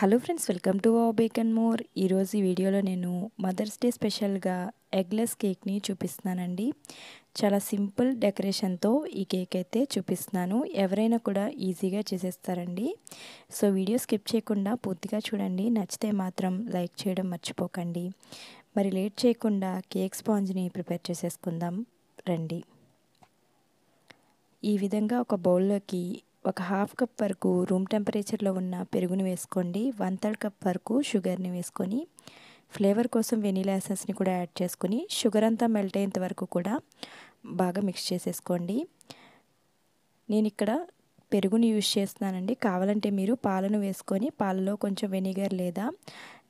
Hello friends, welcome to our bake and more. ఈరోజు ఈ వీడియోలో నేను మదర్స్ డే స్పెషల్గా ఎగ్లెస్ కేక్ని చూపిస్తున్నానండి. చాలా సింపుల్ డెకరేషన్తో ఈ కేక్ అయితే చూపిస్తున్నాను. ఎవరైనా కూడా ఈజీగా చేసేస్తారండి. సో వీడియో స్కిప్ చేయకుండా పూర్తిగా చూడండి. నచ్చితే మాత్రం లైక్ చేయడం మర్చిపోకండి. మరి లేట్ చేయకుండా కేక్ స్పాంజ్ని ప్రిపేర్ చేసేసుకుందాం రండి. ఈ విధంగా ఒక బౌల్లోకి ఒక హాఫ్ కప్ వరకు రూమ్ టెంపరేచర్లో ఉన్న పెరుగుని వేసుకోండి. 1/3 కప్ వరకు షుగర్ని వేసుకొని ఫ్లేవర్ కోసం వెనీలా ఎసెన్స్ని కూడా యాడ్ చేసుకొని షుగర్ అంతా మెల్ట్ అయ్యేంత వరకు కూడా బాగా మిక్స్ చేసేసుకోండి. నేను ఇక్కడ పెరుగుని యూజ్ చేస్తున్నానండి. కావాలంటే మీరు పాలను వేసుకొని పాలలో కొంచెం వెనిగర్ లేదా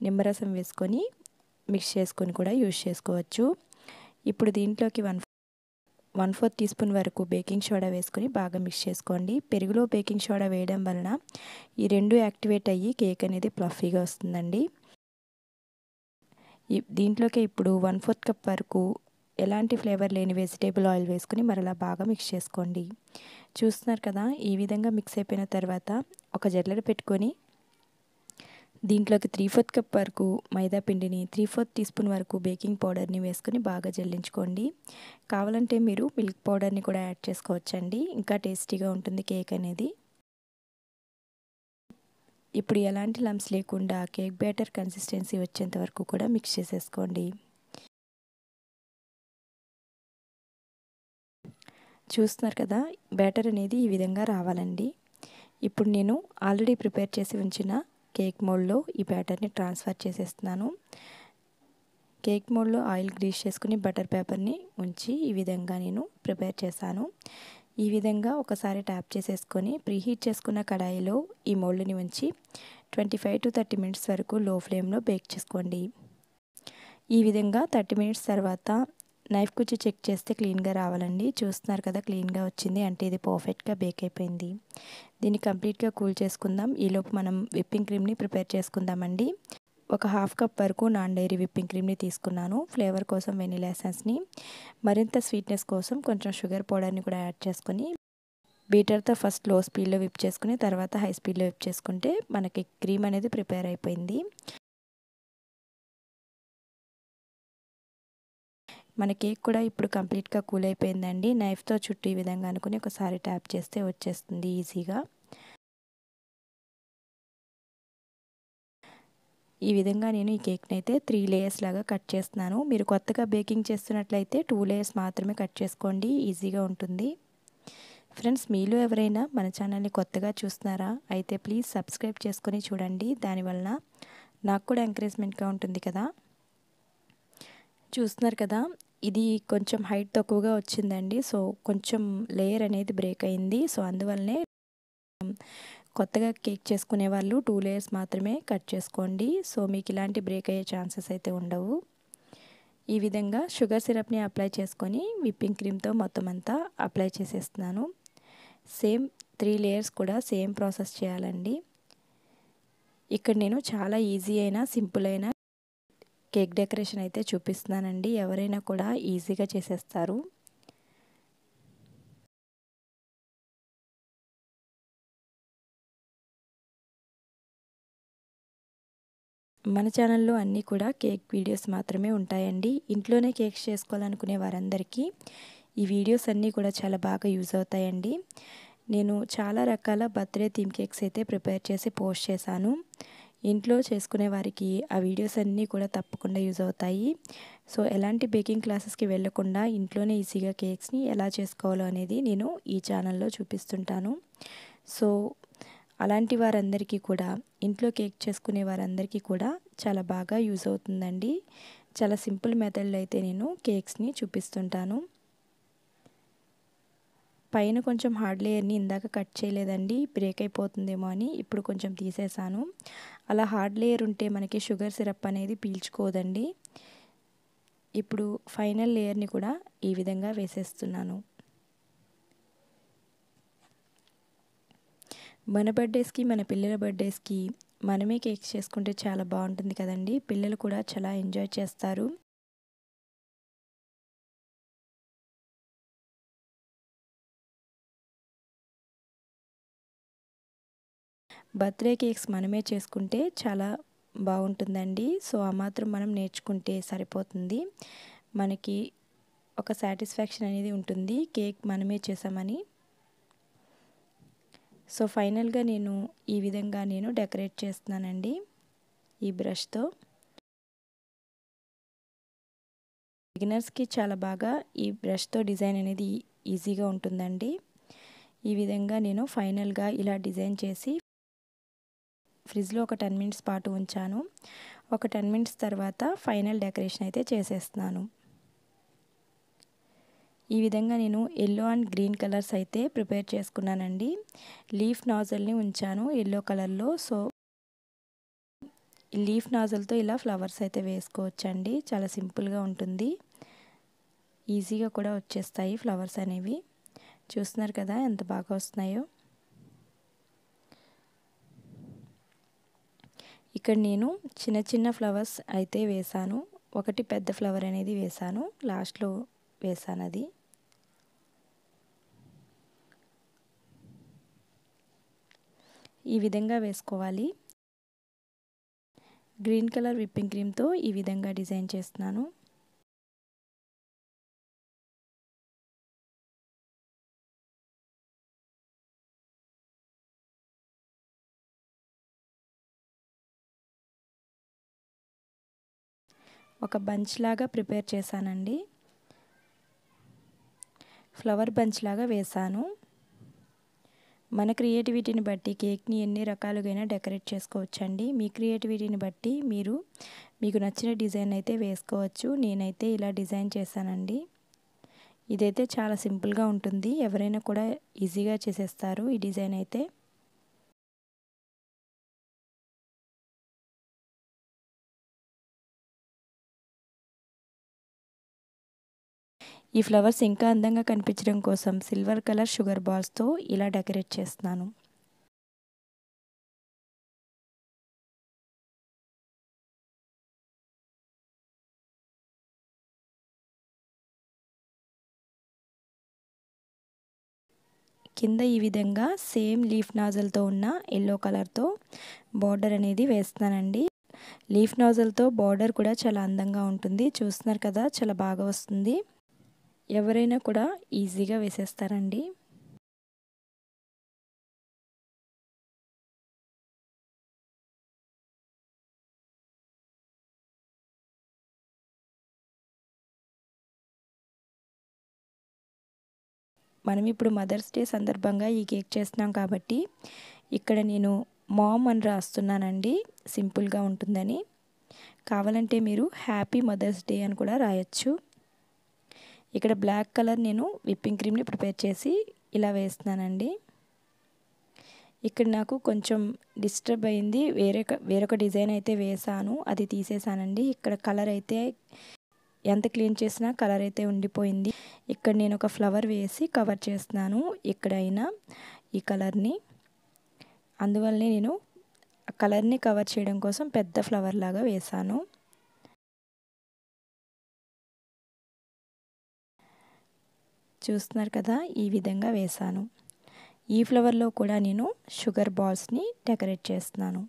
నిమ్మరసం వేసుకొని మిక్స్ చేసుకొని కూడా యూజ్ చేసుకోవచ్చు. ఇప్పుడు దీంట్లోకి 1/4 టీ స్పూన్ వరకు బేకింగ్ సోడా వేసుకొని బాగా మిక్స్ చేసుకోండి. పెరుగులో బేకింగ్ సోడా వేయడం వలన ఈ రెండు యాక్టివేట్ అయ్యి కేక్ అనేది ఫ్లఫీగా వస్తుందండి. దీంట్లోకి ఇప్పుడు 1/4 కప్ వరకు ఎలాంటి ఫ్లేవర్ లేని వెజిటేబుల్ ఆయిల్ వేసుకొని మరలా బాగా మిక్స్ చేసుకోండి. చూస్తున్నారు కదా, ఈ విధంగా మిక్స్ అయిపోయిన తర్వాత ఒక జల్లెడ పెట్టుకొని దీంట్లోకి 3/4 కప్ వరకు మైదా పిండిని 3/4 టీ స్పూన్ వరకు బేకింగ్ పౌడర్ని వేసుకొని బాగా జల్లించుకోండి. కావాలంటే మీరు మిల్క్ పౌడర్ని కూడా యాడ్ చేసుకోవచ్చండి. ఇంకా టేస్టీగా ఉంటుంది కేక్ అనేది. ఇప్పుడు ఎలాంటి లంప్స్ లేకుండా కేక్ బ్యాటర్ కన్సిస్టెన్సీ వచ్చేంత వరకు కూడా మిక్స్ చేసేసుకోండి. చూస్తున్నారు కదా, బ్యాటర్ అనేది ఈ విధంగా రావాలండి. ఇప్పుడు నేను ఆల్రెడీ ప్రిపేర్ చేసి ఉంచిన కేక్ మోల్డ్లో ఈ బ్యాటర్ని ట్రాన్స్ఫర్ చేసేస్తున్నాను. కేక్ మోల్డ్లో ఆయిల్ గ్రీస్ చేసుకుని బటర్ పేపర్ని ఉంచి ఈ విధంగా నేను ప్రిపేర్ చేశాను. ఈ విధంగా ఒకసారి ట్యాప్ చేసేసుకొని ప్రీహీట్ చేసుకున్న కడాయిలో ఈ మోల్డ్ని ఉంచి 25 to 30 మినిట్స్ వరకు లో ఫ్లేమ్లో బేక్ చేసుకోండి. ఈ విధంగా 30 మినిట్స్ తర్వాత నైఫ్ కుచ్చి చెక్ చేస్తే క్లీన్గా రావాలండి. చూస్తున్నారు కదా, క్లీన్గా వచ్చింది అంటే ఇది పర్ఫెక్ట్గా బేక్ అయిపోయింది. దీన్ని కంప్లీట్గా కూల్ చేసుకుందాం. ఈలోపు మనం విప్పింగ్ క్రీమ్ని ప్రిపేర్ చేసుకుందామండి. ఒక హాఫ్ కప్ వరకు నాన్ డైరీ విప్పింగ్ క్రీమ్ని తీసుకున్నాను. ఫ్లేవర్ కోసం వెనీలా ఎసెన్స్ని, మరింత స్వీట్నెస్ కోసం కొంచెం షుగర్ పౌడర్ని కూడా యాడ్ చేసుకొని బీటర్తో ఫస్ట్ లో స్పీడ్లో విప్ చేసుకుని తర్వాత హై స్పీడ్లో విప్ చేసుకుంటే మనకి క్రీమ్ అనేది ప్రిపేర్ అయిపోయింది. మన కేక్ కూడా ఇప్పుడు కంప్లీట్గా కూల్ అయిపోయిందండి. నైఫ్తో చుట్టూ ఈ విధంగా అనుకుని ఒకసారి ట్యాప్ చేస్తే వచ్చేస్తుంది ఈజీగా. ఈ విధంగా నేను ఈ కేక్ని అయితే 3 లేయర్స్ లాగా కట్ చేస్తున్నాను. మీరు కొత్తగా బేకింగ్ చేస్తున్నట్లయితే 2 లేయర్స్ మాత్రమే కట్ చేసుకోండి, ఈజీగా ఉంటుంది. ఫ్రెండ్స్, మీలో ఎవరైనా మన ఛానల్ని కొత్తగా చూస్తున్నారా? అయితే ప్లీజ్ సబ్స్క్రైబ్ చేసుకొని చూడండి. దానివలన నాకు కూడా ఎంకరేజ్మెంట్గా ఉంటుంది కదా. చూస్తున్నారు కదా, ఇది కొంచెం హైట్ తక్కువగా వచ్చిందండి. సో కొంచెం లేయర్ అనేది బ్రేక్ అయింది. సో అందువల్లనే కొత్తగా కేక్ చేసుకునే వాళ్ళు 2 లేయర్స్ మాత్రమే కట్ చేసుకోండి. సో మీకు ఇలాంటి బ్రేక్ అయ్యే ఛాన్సెస్ అయితే ఉండవు. ఈ విధంగా షుగర్ సిరప్ని అప్లై చేసుకొని విప్పింగ్ క్రీమ్తో మొత్తం అంతా అప్లై చేసేస్తున్నాను. సేమ్ 3 లేయర్స్ కూడా సేమ్ ప్రాసెస్ చేయాలండి. ఇక్కడ నేను చాలా ఈజీ అయినా సింపుల్ అయినా కేక్ డెకరేషన్ అయితే చూపిస్తున్నానండి. ఎవరైనా కూడా ఈజీగా చేసేస్తారు. మన ఛానల్లో అన్నీ కూడా కేక్ వీడియోస్ మాత్రమే ఉంటాయండి. ఇంట్లోనే కేక్స్ చేసుకోవాలనుకునే వారందరికీ ఈ వీడియోస్ అన్నీ కూడా చాలా బాగా యూజ్ అవుతాయండి. నేను చాలా రకాల బర్త్డే థీమ్ కేక్స్ అయితే ప్రిపేర్ చేసి పోస్ట్ చేశాను. ఇంట్లో చేసుకునే వారికి ఆ వీడియోస్ అన్నీ కూడా తప్పకుండా యూజ్ అవుతాయి. సో ఎలాంటి బేకింగ్ క్లాసెస్కి వెళ్ళకుండా ఇంట్లోనే ఈజీగా కేక్స్ని ఎలా చేసుకోవాలో అనేది నేను ఈ ఛానల్లో చూపిస్తుంటాను. సో అలాంటి వారందరికీ కూడా, ఇంట్లో కేక్ చేసుకునే వారందరికీ కూడా చాలా బాగా యూజ్ అవుతుందండి. చాలా సింపుల్ మెథడ్లో అయితే నేను కేక్స్ని చూపిస్తుంటాను. పైన కొంచెం హార్డ్ లేయర్ని ఇందాక కట్ చేయలేదండి, బ్రేక్ అయిపోతుందేమో అని ఇప్పుడు కొంచెం తీసేసాను. అలా హార్డ్ లేయర్ ఉంటే మనకి షుగర్ సిరప్ అనేది పీల్చుకోదండి. ఇప్పుడు ఫైనల్ లేయర్ని కూడా ఈ విధంగా వేసేస్తున్నాను. మన బర్త్డేస్కి, మన పిల్లల బర్త్డేస్కి మనమే కేక్స్ చేసుకుంటే చాలా బాగుంటుంది కదండి. పిల్లలు కూడా చాలా ఎంజాయ్ చేస్తారు. బర్త్డే కేక్స్ మనమే చేసుకుంటే చాలా బాగుంటుందండి. సో ఆ మాత్రం మనం నేర్చుకుంటే సరిపోతుంది. మనకి ఒక సాటిస్ఫాక్షన్ అనేది ఉంటుంది కేక్ మనమే చేసామని. సో ఫైనల్గా నేను ఈ విధంగా డెకరేట్ చేస్తున్నానండి ఈ బ్రష్తో. బిగినర్స్కి చాలా బాగా ఈ బ్రష్తో డిజైన్ అనేది ఈజీగా ఉంటుందండి. ఈ విధంగా నేను ఫైనల్గా ఇలా డిజైన్ చేసి ఫ్రిడ్జ్లో ఒక 10 మినిట్స్ పాటు ఉంచాను. ఒక 10 మినిట్స్ తర్వాత ఫైనల్ డెకరేషన్ అయితే చేసేస్తున్నాను. ఈ విధంగా నేను ఎల్లో అండ్ గ్రీన్ కలర్స్ అయితే ప్రిపేర్ చేసుకున్నానండి. లీఫ్ నాజల్ని ఉంచాను ఎల్లో కలర్లో. సో లీఫ్ నాజల్తో ఇలా ఫ్లవర్స్ అయితే వేసుకోవచ్చండి. చాలా సింపుల్గా ఉంటుంది, ఈజీగా కూడా వచ్చేస్తాయి ఫ్లవర్స్ అనేవి. చూస్తున్నారు కదా ఎంత బాగా వస్తున్నాయో. ఇక్కడ నేను చిన్న చిన్న ఫ్లవర్స్ అయితే వేసాను. ఒకటి పెద్ద ఫ్లవర్ అనేది వేసాను, లాస్ట్లో వేసాను అది. ఈ విధంగా వేసుకోవాలి. గ్రీన్ కలర్ విప్పింగ్ క్రీమ్తో ఈ విధంగా డిజైన్ చేస్తున్నాను. ఒక బంచ్ లాగా ప్రిపేర్ చేశానండి. ఫ్లవర్ బంచ్ లాగా వేసాను. మన క్రియేటివిటీని బట్టి కేక్ని ఎన్ని రకాలుగా డెకరేట్ చేసుకోవచ్చండి. మీ క్రియేటివిటీని బట్టి మీకు నచ్చిన డిజైన్ అయితే వేసుకోవచ్చు. నేనైతే ఇలా డిజైన్ చేశానండి. ఇదైతే చాలా సింపుల్గా ఉంటుంది, ఎవరైనా కూడా ఈజీగా చేసేస్తారు ఈ డిజైన్ అయితే. ఈ ఫ్లవర్స్ ఇంకా అందంగా కనిపించడం కోసం సిల్వర్ కలర్ షుగర్ బాల్స్తో ఇలా డెకరేట్ చేస్తున్నాను. కింద ఈ విధంగా సేమ్ లీఫ్ నాజల్తో ఉన్న ఎల్లో కలర్తో బార్డర్ అనేది వేస్తున్నానండి. లీఫ్ నాజల్తో బార్డర్ కూడా చాలా అందంగా ఉంటుంది. చూస్తున్నారు కదా చాలా బాగా వస్తుంది. ఎవరైనా కూడా ఈజీగా వేసేస్తారండి. మనం ఇప్పుడు మదర్స్ డే సందర్భంగా ఈ కేక్ చేస్తున్నాం కాబట్టి ఇక్కడ నేను మామ్ అని రాస్తున్నానండి, సింపుల్గా ఉంటుందని. కావాలంటే మీరు హ్యాపీ మదర్స్ డే అని కూడా రాయొచ్చు. ఇక్కడ బ్లాక్ కలర్ నేను విప్పింగ్ క్రీమ్ని ప్రిపేర్ చేసి ఇలా వేస్తున్నానండి. ఇక్కడ నాకు కొంచెం డిస్టర్బ్ అయింది, వేరొక డిజైన్ అయితే వేసాను, అది తీసేసానండి. ఇక్కడ కలర్ అయితే ఎంత క్లీన్ చేసినా కలర్ అయితే ఉండిపోయింది. ఇక్కడ నేను ఒక ఫ్లవర్ వేసి కవర్ చేస్తున్నాను ఎక్కడైనా ఈ కలర్ని. అందువల్లనే నేను ఆ కలర్ని కవర్ చేయడం కోసం పెద్ద ఫ్లవర్ లాగా వేసాను. చూస్తున్నారు కదా ఈ విధంగా వేసాను. ఈ ఫ్లవర్లో కూడా నేను షుగర్ బాల్స్ని డెకరేట్ చేస్తున్నాను.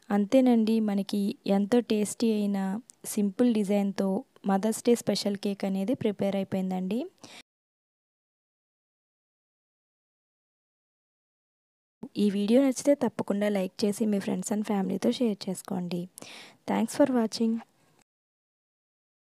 అంతేనండి, మనకి ఎంతో టేస్టీ అయిన సింపుల్ డిజైన్తో మదర్స్ డే స్పెషల్ కేక్ అనేది ప్రిపేర్ అయిపోయిందండి. ఈ వీడియో నచ్చితే తప్పకుండా లైక్ చేసి మీ ఫ్రెండ్స్ అండ్ ఫ్యామిలీతో షేర్ చేసుకోండి. Thanks for watching.